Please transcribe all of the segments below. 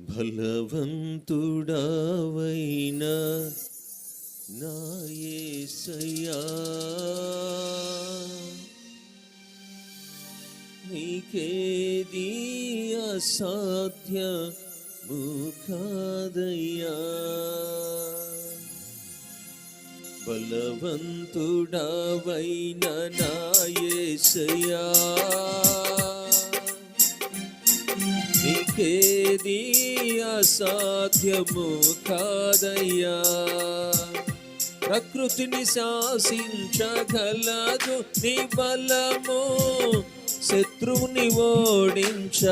బలవంతుడవైన నా యేసయ్యా, నీకేది అసాధ్యము కాదయ్యా. బలవంతుడవైన నా యేసయ్యా, నీకేది అసాధ్యము కాదయ్యా. ప్రకృతిని శాసించగలదు నీ బలము, శత్రువుని ఓడించగలదు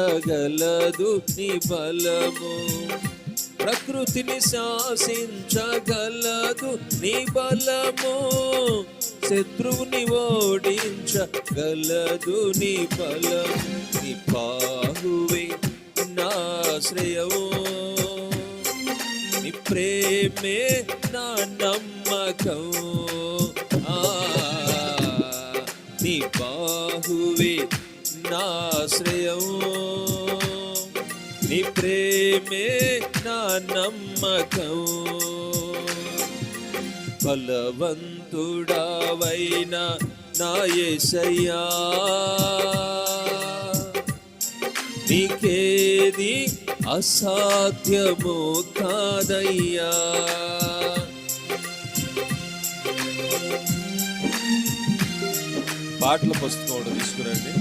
నీ బలము. ప్రకృతిని శాసించగలదు నీ బలము, శత్రువుని ఓడించగలదు నీ బలము. నీ బాహువే నాశ్రయము, నీ ప్రేమే నా నమ్మకం. నీ బాహువే నాశ్రయము, నీ ప్రేమే నా నమ్మకం. బలవంతుడవైన నా యేసయ్యా, నీకేది అసాధ్యము కాదయ్యా. పాటల పుస్తకం తీసుకురండి.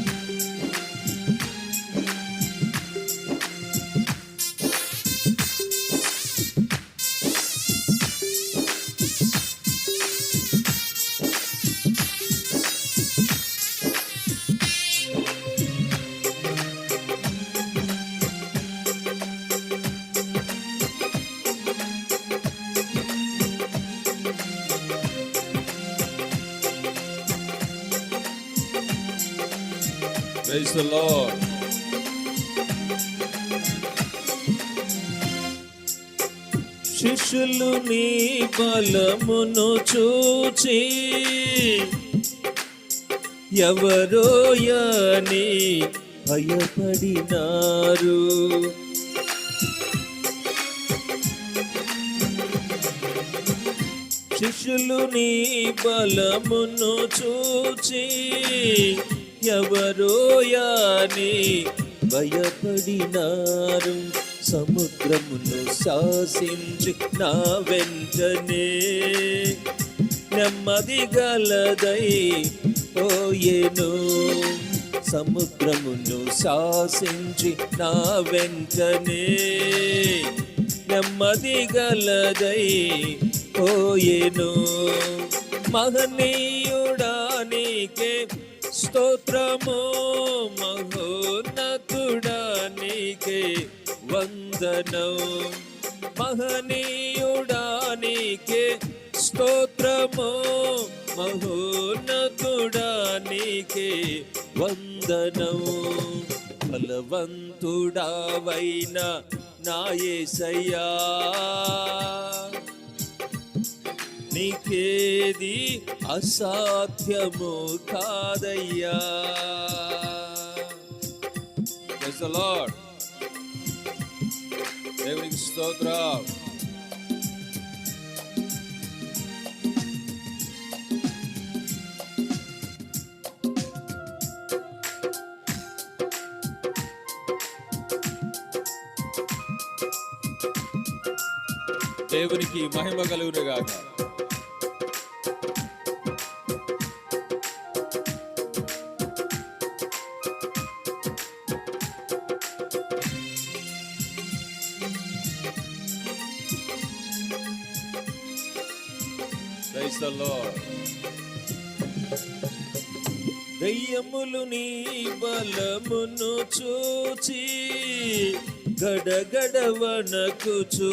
Praise the Lord. శిష్యులు నీ బలమును చూచి ఎవరోయని భయపడినారు. శిష్యులు నీ బలమును చూచి ఎవరోయని భయపడినారు. సముద్రమును శాసించి నా వెంటనే నెమ్మది గలదై పోయెను. సముద్రమును శాసించి నా వెంటనే నెమ్మది గలదై పోయెను. మహనీయుడా నీకే స్తోత్రము, మహోన్నతుడా నీకే వందనం. మహనీయుడా నీకే స్తోత్రము, మహోన్నతుడా నీకే వందనం. బలవంతుడవైన నా యేసయ్యా, నీకేది అసాధ్యము కాదయ్యా. Praise the Lord. దేవునికి స్తోత్రం. దేవునికి మహిమ కలుగునుగాక. Praise the Lord. దయ్యములు నీ బలమును చూచి గడగడ వణకుచు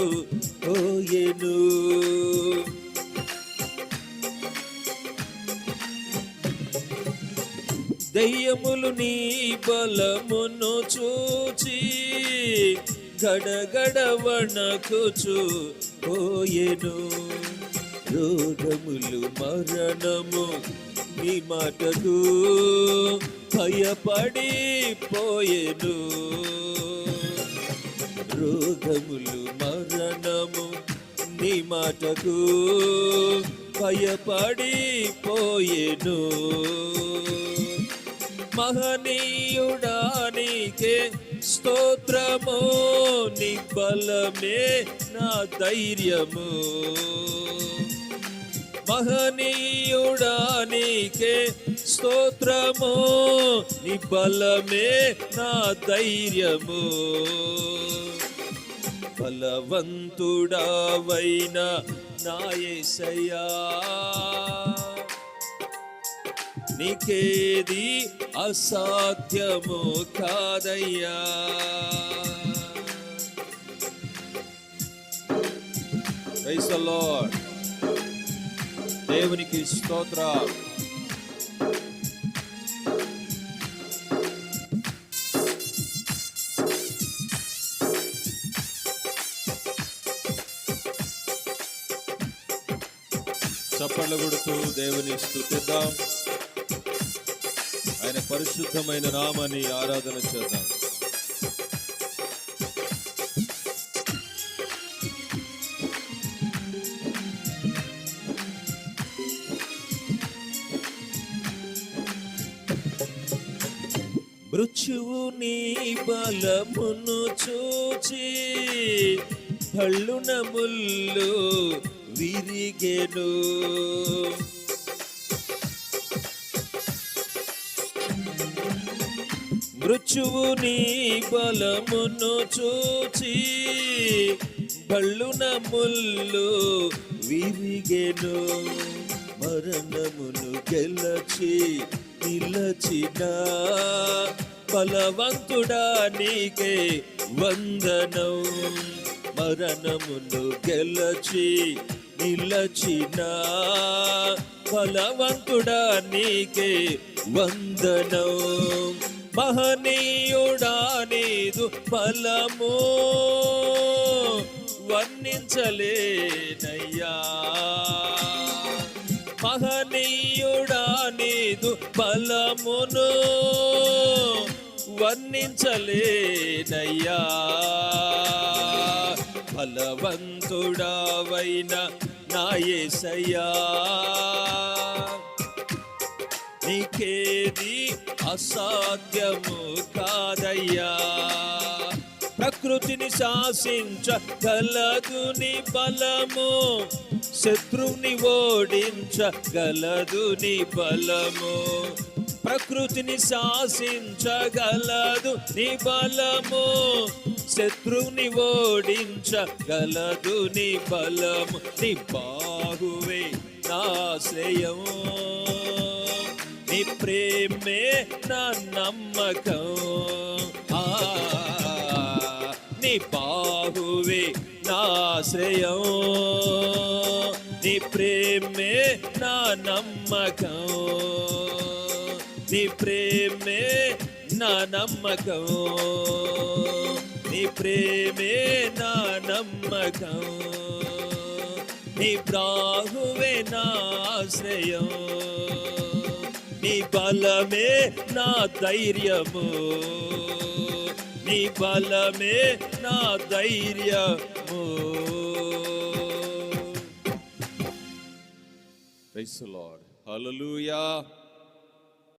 పోయెను. దయ్యములు నీ బలమును చూచి గడగడ వణకుచు పోయెను. రోగములు మరణము నీ మాటకు భయపడిపోయెను. రోగములు మరణము నీ మాటకు భయపడిపోయెను. మహనీయుడా నీకే స్తోత్రము, నీ బలమే నా ధైర్యము. మహనీయుడా నీకే స్తోత్రము, నీ బలమే నా ధైర్యము. బలవంతుడావైన నా యేసయ్యా, నీకేది అసాధ్యము కాదయ్యా. Praise the lord. దేవునికి స్తోత్రం. చప్పట్లు కొడుతూ దేవుని స్తుతిద్దాం. ఆయన పరిశుద్ధమైన నామాన్ని ఆరాధన చేద్దాం. మృత్యువు నీ బలమును చూచి భళ్ళున ముల్లు విరిగెను. మృత్యువు నీ బలమును చూచి భళ్ళున ముల్లు విరిగెను. మరణమును గెలచి నిలచిన బలవంతుడా నీకే వందనం. మరణమును గెలచి నిలచిన బలవంతుడా నీకే వందనం. మహనీయుడా నీదు బలము వర్ణించలేనయ్యా. మహనీయుడా నీదు బలమును వర్ణించలేనయ్యా. బలవంతుడావైన నా యేసయ్యా, నీకేది అసాధ్యము కాదయ్యా. ప్రకృతిని శాసించగలదు నీ బలము, శత్రువుని ఓడించగలదు నీ బలము. ప్రకృతిని శాసించగలదు నీ బలము, శత్రువుని ఓడించగలదు నీ బలము. నీ బాహువే నాశ్రయము, నీ ప్రేమే నా నమ్మకం. నీ బాహువే నాశ్రయం, నీ ప్రేమే నా నమ్మకం. నీ ప్రేమే నా నమ్మకం. నీ ప్రేమే నా నమ్మకం. నీ బాహువే నా ఆశ్రయం, నీ బలమే నా ధైర్యము. నీ బలమే నా ధైర్యము. Praise the lord. హల్లెలూయా.